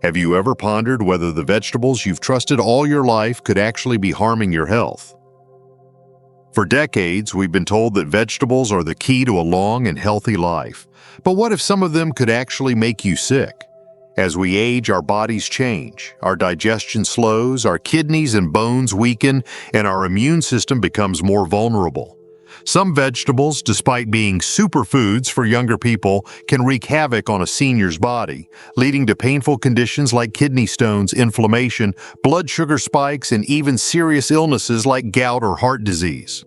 Have you ever pondered whether the vegetables you've trusted all your life could actually be harming your health? For decades, we've been told that vegetables are the key to a long and healthy life. But what if some of them could actually make you sick? As we age, our bodies change, our digestion slows, our kidneys and bones weaken, and our immune system becomes more vulnerable. Some vegetables, despite being superfoods for younger people, can wreak havoc on a senior's body, leading to painful conditions like kidney stones, inflammation, blood sugar spikes, and even serious illnesses like gout or heart disease.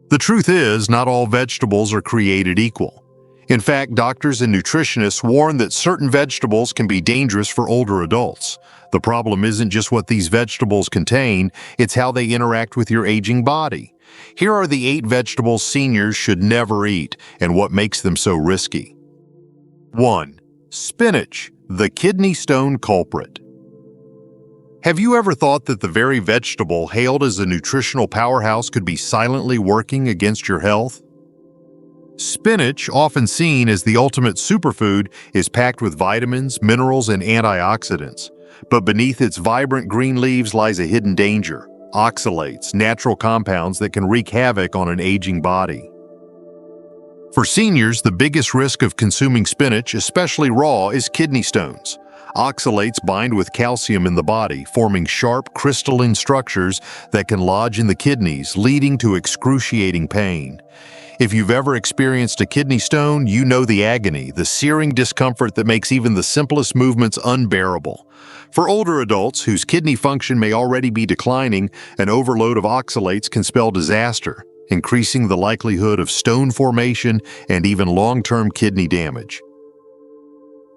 The truth is, not all vegetables are created equal. In fact, doctors and nutritionists warn that certain vegetables can be dangerous for older adults. The problem isn't just what these vegetables contain, it's how they interact with your aging body. Here are the 8 vegetables seniors should never eat and what makes them so risky. 1. Spinach, the kidney stone culprit. Have you ever thought that the very vegetable hailed as a nutritional powerhouse could be silently working against your health? Spinach, often seen as the ultimate superfood, is packed with vitamins, minerals, and antioxidants. But beneath its vibrant green leaves lies a hidden danger: oxalates, natural compounds that can wreak havoc on an aging body. For seniors, the biggest risk of consuming spinach, especially raw, is kidney stones. Oxalates bind with calcium in the body, forming sharp, crystalline structures that can lodge in the kidneys, leading to excruciating pain. If you've ever experienced a kidney stone, you know the agony, the searing discomfort that makes even the simplest movements unbearable. For older adults whose kidney function may already be declining, an overload of oxalates can spell disaster, increasing the likelihood of stone formation and even long-term kidney damage.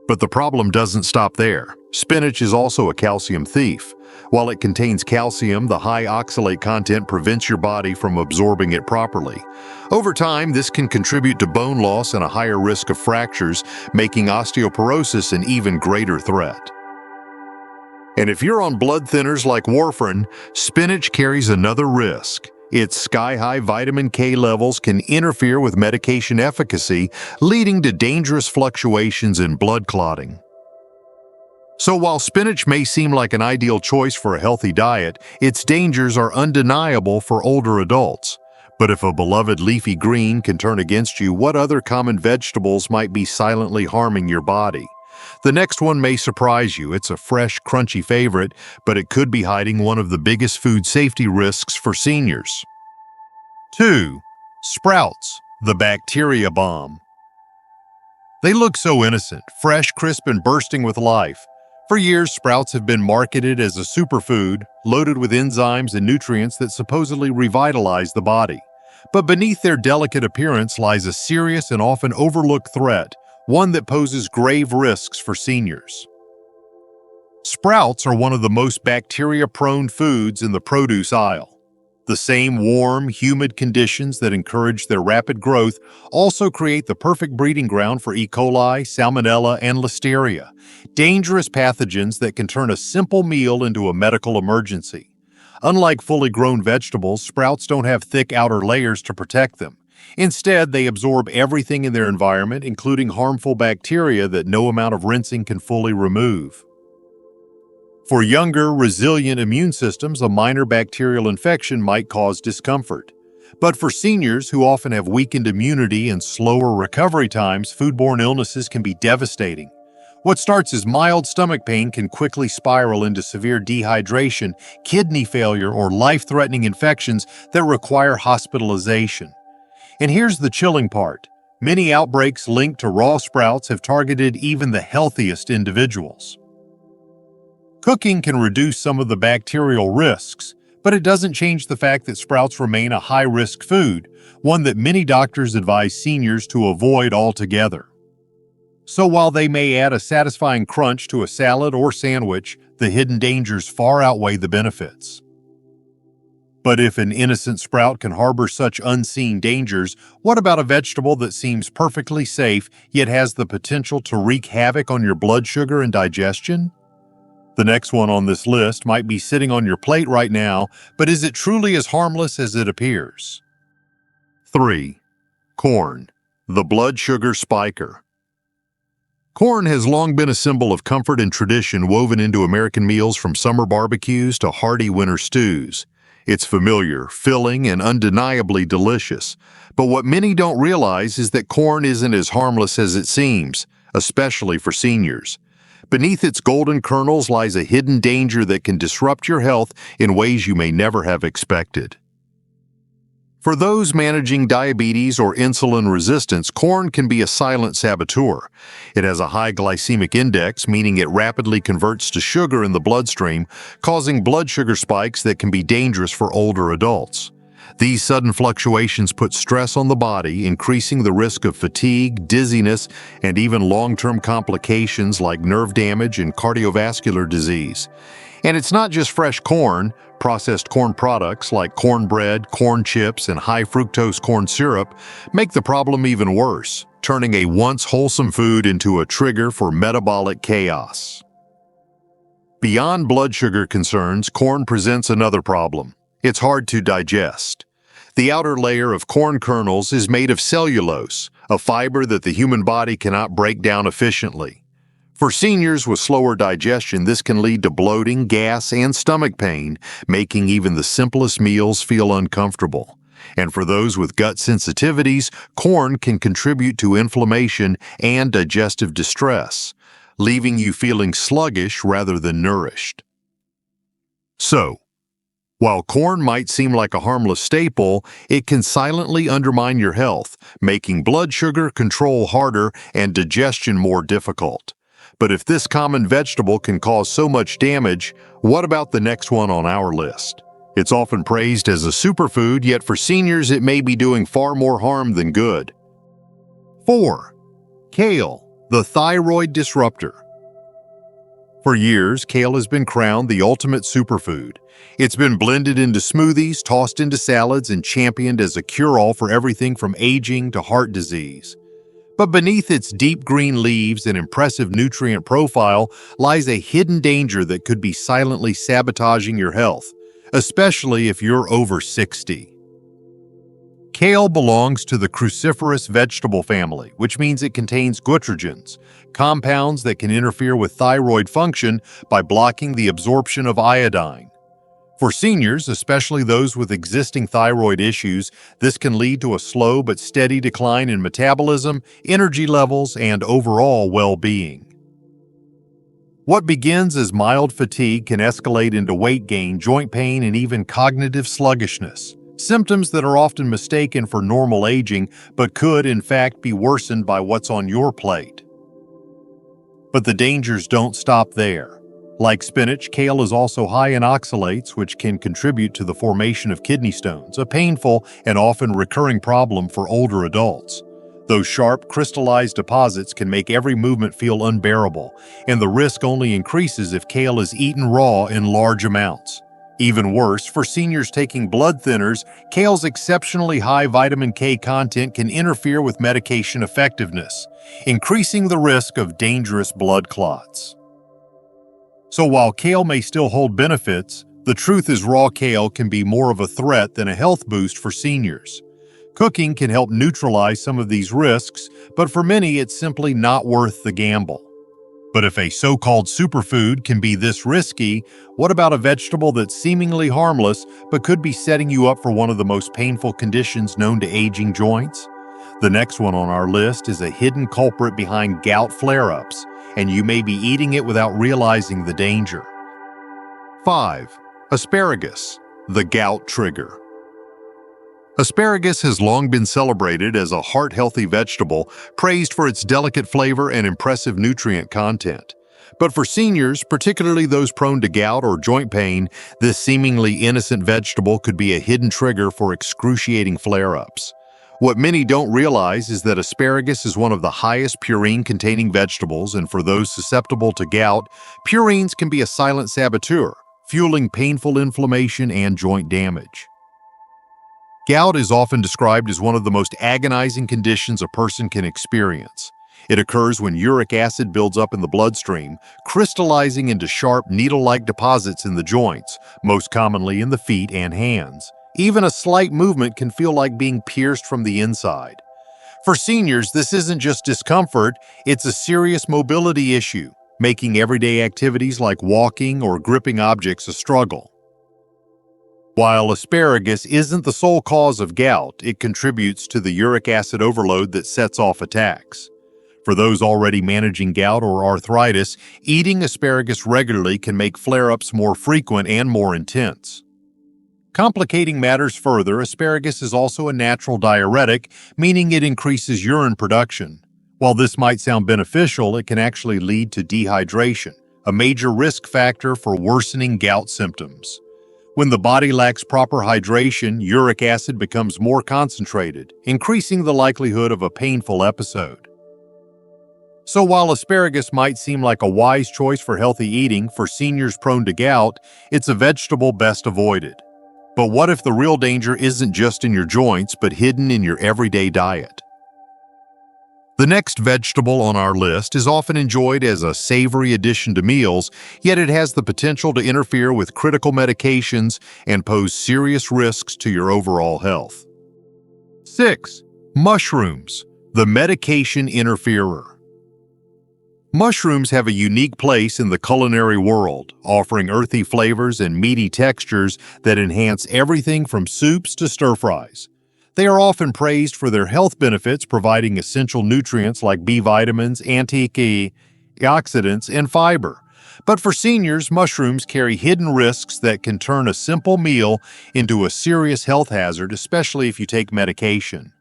But the problem doesn't stop there. Spinach is also a calcium thief. While it contains calcium, the high oxalate content prevents your body from absorbing it properly. Over time, this can contribute to bone loss and a higher risk of fractures, making osteoporosis an even greater threat. And if you're on blood thinners like warfarin, spinach carries another risk. Its sky-high vitamin K levels can interfere with medication efficacy, leading to dangerous fluctuations in blood clotting. So while spinach may seem like an ideal choice for a healthy diet, its dangers are undeniable for older adults. But if a beloved leafy green can turn against you, what other common vegetables might be silently harming your body? The next one may surprise you. It's a fresh, crunchy favorite, but it could be hiding one of the biggest food safety risks for seniors. 2. Sprouts, the bacteria bomb. They look so innocent, fresh, crisp, and bursting with life. For years, sprouts have been marketed as a superfood, loaded with enzymes and nutrients that supposedly revitalize the body. But beneath their delicate appearance lies a serious and often overlooked threat, one that poses grave risks for seniors. Sprouts are one of the most bacteria-prone foods in the produce aisle. The same warm, humid conditions that encourage their rapid growth also create the perfect breeding ground for E. coli, salmonella, and listeria, dangerous pathogens that can turn a simple meal into a medical emergency. Unlike fully grown vegetables, sprouts don't have thick outer layers to protect them. Instead, they absorb everything in their environment, including harmful bacteria that no amount of rinsing can fully remove. For younger, resilient immune systems, a minor bacterial infection might cause discomfort. But for seniors who often have weakened immunity and slower recovery times, foodborne illnesses can be devastating. What starts as mild stomach pain can quickly spiral into severe dehydration, kidney failure, or life-threatening infections that require hospitalization. And here's the chilling part. Many outbreaks linked to raw sprouts have targeted even the healthiest individuals. Cooking can reduce some of the bacterial risks, but it doesn't change the fact that sprouts remain a high-risk food, one that many doctors advise seniors to avoid altogether. So while they may add a satisfying crunch to a salad or sandwich, the hidden dangers far outweigh the benefits. But if an innocent sprout can harbor such unseen dangers, what about a vegetable that seems perfectly safe yet has the potential to wreak havoc on your blood sugar and digestion? The next one on this list might be sitting on your plate right now, but is it truly as harmless as it appears? 3. Corn, the blood sugar spiker. Corn has long been a symbol of comfort and tradition woven into American meals from summer barbecues to hearty winter stews. It's familiar, filling, and undeniably delicious. But what many don't realize is that corn isn't as harmless as it seems, especially for seniors. Beneath its golden kernels lies a hidden danger that can disrupt your health in ways you may never have expected. For those managing diabetes or insulin resistance, corn can be a silent saboteur. It has a high glycemic index, meaning it rapidly converts to sugar in the bloodstream, causing blood sugar spikes that can be dangerous for older adults. These sudden fluctuations put stress on the body, increasing the risk of fatigue, dizziness, and even long-term complications like nerve damage and cardiovascular disease. And it's not just fresh corn. Processed corn products like cornbread, corn chips, and high-fructose corn syrup make the problem even worse, turning a once wholesome food into a trigger for metabolic chaos. Beyond blood sugar concerns, corn presents another problem. It's hard to digest. The outer layer of corn kernels is made of cellulose, a fiber that the human body cannot break down efficiently. For seniors with slower digestion, this can lead to bloating, gas, and stomach pain, making even the simplest meals feel uncomfortable. And for those with gut sensitivities, corn can contribute to inflammation and digestive distress, leaving you feeling sluggish rather than nourished. So, while corn might seem like a harmless staple, it can silently undermine your health, making blood sugar control harder and digestion more difficult. But if this common vegetable can cause so much damage, what about the next one on our list? It's often praised as a superfood, yet for seniors it may be doing far more harm than good. 4. Kale, the thyroid disruptor. For years, kale has been crowned the ultimate superfood. It's been blended into smoothies, tossed into salads, and championed as a cure-all for everything from aging to heart disease. But beneath its deep green leaves and impressive nutrient profile lies a hidden danger that could be silently sabotaging your health, especially if you're over 60. Kale belongs to the cruciferous vegetable family, which means it contains goitrogens, compounds that can interfere with thyroid function by blocking the absorption of iodine. For seniors, especially those with existing thyroid issues, this can lead to a slow but steady decline in metabolism, energy levels, and overall well-being. What begins as mild fatigue can escalate into weight gain, joint pain, and even cognitive sluggishness, symptoms that are often mistaken for normal aging but could, in fact, be worsened by what's on your plate. But the dangers don't stop there. Like spinach, kale is also high in oxalates, which can contribute to the formation of kidney stones, a painful and often recurring problem for older adults. Those sharp, crystallized deposits can make every movement feel unbearable, and the risk only increases if kale is eaten raw in large amounts. Even worse, for seniors taking blood thinners, kale's exceptionally high vitamin K content can interfere with medication effectiveness, increasing the risk of dangerous blood clots. So while kale may still hold benefits, the truth is raw kale can be more of a threat than a health boost for seniors. Cooking can help neutralize some of these risks, but for many it's simply not worth the gamble. But if a so-called superfood can be this risky, what about a vegetable that's seemingly harmless but could be setting you up for one of the most painful conditions known to aging joints? The next one on our list is a hidden culprit behind gout flare-ups, and you may be eating it without realizing the danger. 5. Asparagus, the gout trigger. Asparagus has long been celebrated as a heart-healthy vegetable, praised for its delicate flavor and impressive nutrient content. But for seniors, particularly those prone to gout or joint pain, this seemingly innocent vegetable could be a hidden trigger for excruciating flare-ups. What many don't realize is that asparagus is one of the highest purine-containing vegetables, and for those susceptible to gout, purines can be a silent saboteur, fueling painful inflammation and joint damage. Gout is often described as one of the most agonizing conditions a person can experience. It occurs when uric acid builds up in the bloodstream, crystallizing into sharp, needle-like deposits in the joints, most commonly in the feet and hands. Even a slight movement can feel like being pierced from the inside. For seniors, this isn't just discomfort, it's a serious mobility issue, making everyday activities like walking or gripping objects a struggle. While asparagus isn't the sole cause of gout, it contributes to the uric acid overload that sets off attacks. For those already managing gout or arthritis, eating asparagus regularly can make flare-ups more frequent and more intense. Complicating matters further, asparagus is also a natural diuretic, meaning it increases urine production. While this might sound beneficial, it can actually lead to dehydration, a major risk factor for worsening gout symptoms. When the body lacks proper hydration, uric acid becomes more concentrated, increasing the likelihood of a painful episode. So while asparagus might seem like a wise choice for healthy eating for seniors prone to gout, it's a vegetable best avoided. But what if the real danger isn't just in your joints, but hidden in your everyday diet? The next vegetable on our list is often enjoyed as a savory addition to meals, yet it has the potential to interfere with critical medications and pose serious risks to your overall health. 6. Mushrooms, the medication interferer. Mushrooms have a unique place in the culinary world, offering earthy flavors and meaty textures that enhance everything from soups to stir-fries. They are often praised for their health benefits, providing essential nutrients like B vitamins, antioxidants, and fiber. But for seniors, mushrooms carry hidden risks that can turn a simple meal into a serious health hazard, especially if you take medication.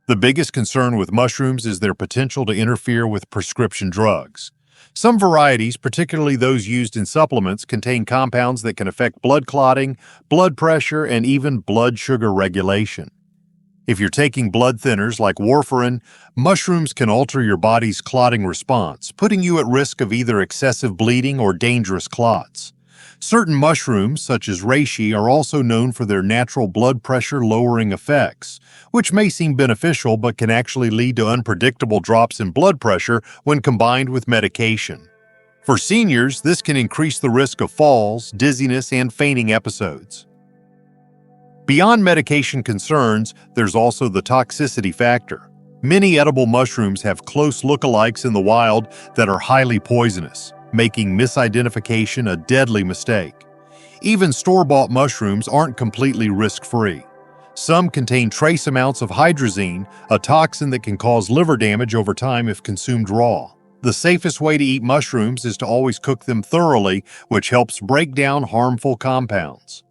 The biggest concern with mushrooms is their potential to interfere with prescription drugs. Some varieties, particularly those used in supplements, contain compounds that can affect blood clotting, blood pressure, and even blood sugar regulation. If you're taking blood thinners like warfarin, mushrooms can alter your body's clotting response, putting you at risk of either excessive bleeding or dangerous clots. Certain mushrooms, such as reishi, are also known for their natural blood pressure-lowering effects, which may seem beneficial but can actually lead to unpredictable drops in blood pressure when combined with medication. For seniors, this can increase the risk of falls, dizziness, and fainting episodes. Beyond medication concerns, there's also the toxicity factor. Many edible mushrooms have close lookalikes in the wild that are highly poisonous, making misidentification a deadly mistake. Even store-bought mushrooms aren't completely risk-free. Some contain trace amounts of hydrazine, a toxin that can cause liver damage over time if consumed raw. The safest way to eat mushrooms is to always cook them thoroughly, which helps break down harmful compounds.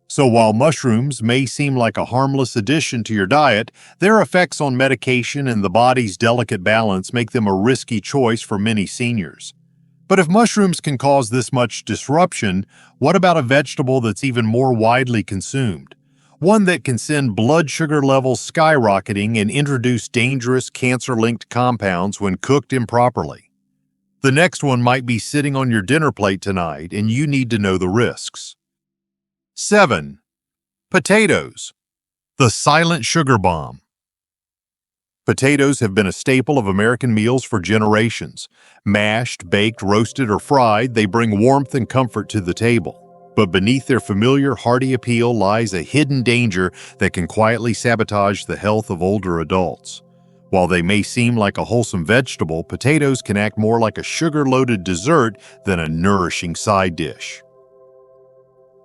So while mushrooms may seem like a harmless addition to your diet, their effects on medication and the body's delicate balance make them a risky choice for many seniors. But if mushrooms can cause this much disruption, what about a vegetable that's even more widely consumed? One that can send blood sugar levels skyrocketing and introduce dangerous cancer-linked compounds when cooked improperly. The next one might be sitting on your dinner plate tonight, and you need to know the risks. 7. Potatoes, the silent sugar bomb. Potatoes have been a staple of American meals for generations. Mashed, baked, roasted, or fried, they bring warmth and comfort to the table. But beneath their familiar, hearty appeal lies a hidden danger that can quietly sabotage the health of older adults. While they may seem like a wholesome vegetable, potatoes can act more like a sugar-loaded dessert than a nourishing side dish.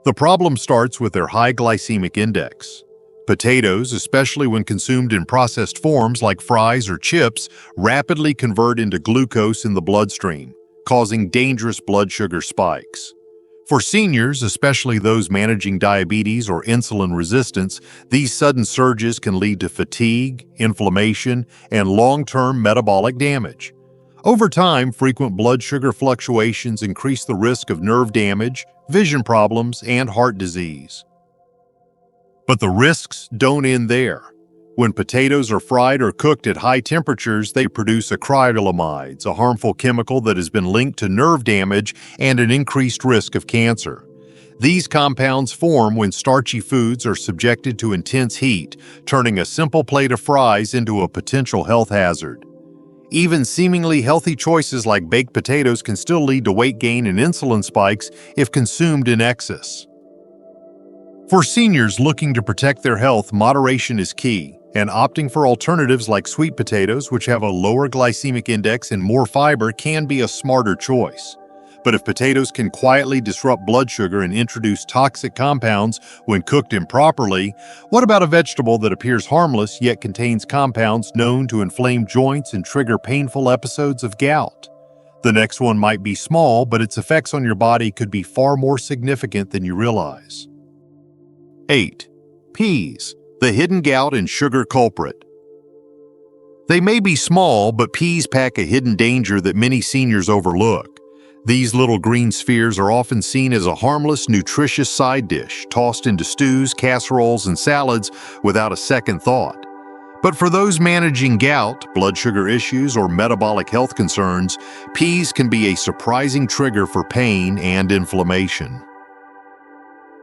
The problem starts with their high glycemic index. Potatoes, especially when consumed in processed forms like fries or chips, rapidly convert into glucose in the bloodstream, causing dangerous blood sugar spikes. For seniors, especially those managing diabetes or insulin resistance, these sudden surges can lead to fatigue, inflammation, and long-term metabolic damage. Over time, frequent blood sugar fluctuations increase the risk of nerve damage, vision problems, and heart disease. But the risks don't end there. When potatoes are fried or cooked at high temperatures, they produce acrylamide, a harmful chemical that has been linked to nerve damage and an increased risk of cancer. These compounds form when starchy foods are subjected to intense heat, turning a simple plate of fries into a potential health hazard. Even seemingly healthy choices like baked potatoes can still lead to weight gain and insulin spikes if consumed in excess. For seniors looking to protect their health, moderation is key. And opting for alternatives like sweet potatoes, which have a lower glycemic index and more fiber, can be a smarter choice. But if potatoes can quietly disrupt blood sugar and introduce toxic compounds when cooked improperly, what about a vegetable that appears harmless yet contains compounds known to inflame joints and trigger painful episodes of gout? The next one might be small, but its effects on your body could be far more significant than you realize. 8. Peas, the hidden gout and sugar culprit. They may be small, but peas pack a hidden danger that many seniors overlook. These little green spheres are often seen as a harmless, nutritious side dish, tossed into stews, casseroles, and salads without a second thought. But for those managing gout, blood sugar issues, or metabolic health concerns, peas can be a surprising trigger for pain and inflammation.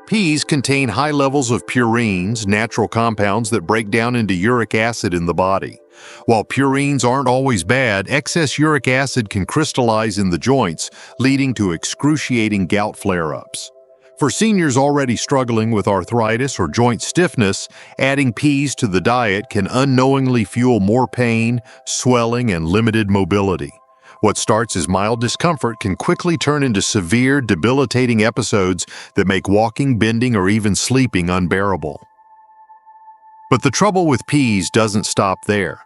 Peas contain high levels of purines, natural compounds that break down into uric acid in the body. While purines aren't always bad, excess uric acid can crystallize in the joints, leading to excruciating gout flare-ups. For seniors already struggling with arthritis or joint stiffness, adding peas to the diet can unknowingly fuel more pain, swelling, and limited mobility. What starts as mild discomfort can quickly turn into severe, debilitating episodes that make walking, bending, or even sleeping unbearable. But the trouble with peas doesn't stop there.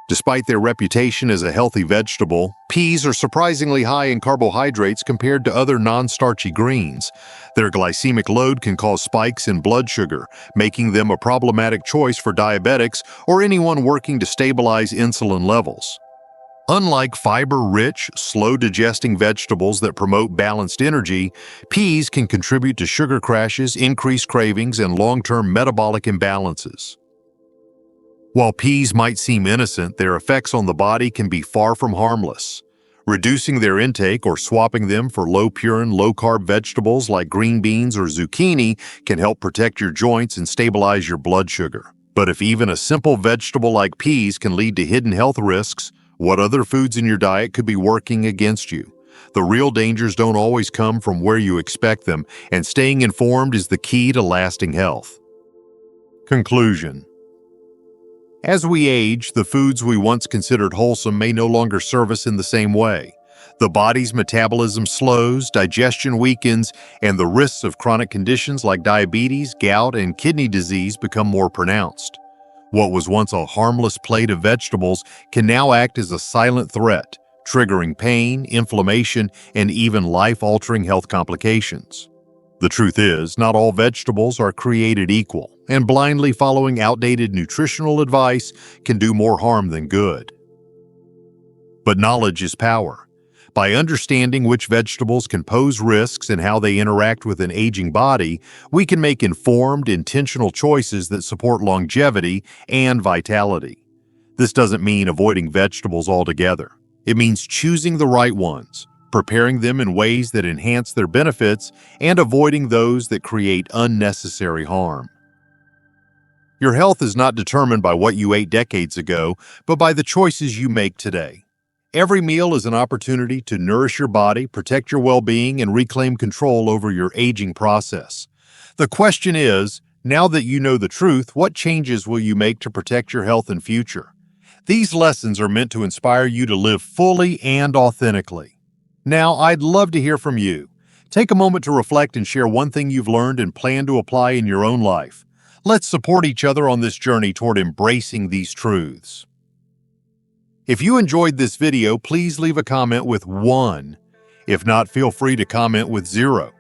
Despite their reputation as a healthy vegetable, peas are surprisingly high in carbohydrates compared to other non-starchy greens. Their glycemic load can cause spikes in blood sugar, making them a problematic choice for diabetics or anyone working to stabilize insulin levels. Unlike fiber-rich, slow-digesting vegetables that promote balanced energy, peas can contribute to sugar crashes, increased cravings, and long-term metabolic imbalances. While peas might seem innocent, their effects on the body can be far from harmless. Reducing their intake or swapping them for low-purine, low-carb vegetables like green beans or zucchini can help protect your joints and stabilize your blood sugar. But if even a simple vegetable like peas can lead to hidden health risks, what other foods in your diet could be working against you? The real dangers don't always come from where you expect them, and staying informed is the key to lasting health. Conclusion. As we age, the foods we once considered wholesome may no longer serve us in the same way. The body's metabolism slows, digestion weakens, and the risks of chronic conditions like diabetes, gout, and kidney disease become more pronounced. What was once a harmless plate of vegetables can now act as a silent threat, triggering pain, inflammation, and even life-altering health complications. The truth is, not all vegetables are created equal, and blindly following outdated nutritional advice can do more harm than good. But knowledge is power. By understanding which vegetables can pose risks and how they interact with an aging body, we can make informed, intentional choices that support longevity and vitality. This doesn't mean avoiding vegetables altogether. It means choosing the right ones, preparing them in ways that enhance their benefits, and avoiding those that create unnecessary harm. Your health is not determined by what you ate decades ago, but by the choices you make today. Every meal is an opportunity to nourish your body, protect your well-being, and reclaim control over your aging process. The question is, now that you know the truth, what changes will you make to protect your health and future? These lessons are meant to inspire you to live fully and authentically. Now, I'd love to hear from you. Take a moment to reflect and share one thing you've learned and plan to apply in your own life. Let's support each other on this journey toward embracing these truths. If you enjoyed this video, please leave a comment with 1. If not, feel free to comment with 0.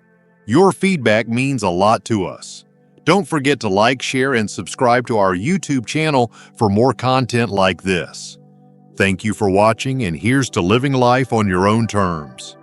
Your feedback means a lot to us. Don't forget to like, share, and subscribe to our YouTube channel for more content like this. Thank you for watching, and here's to living life on your own terms.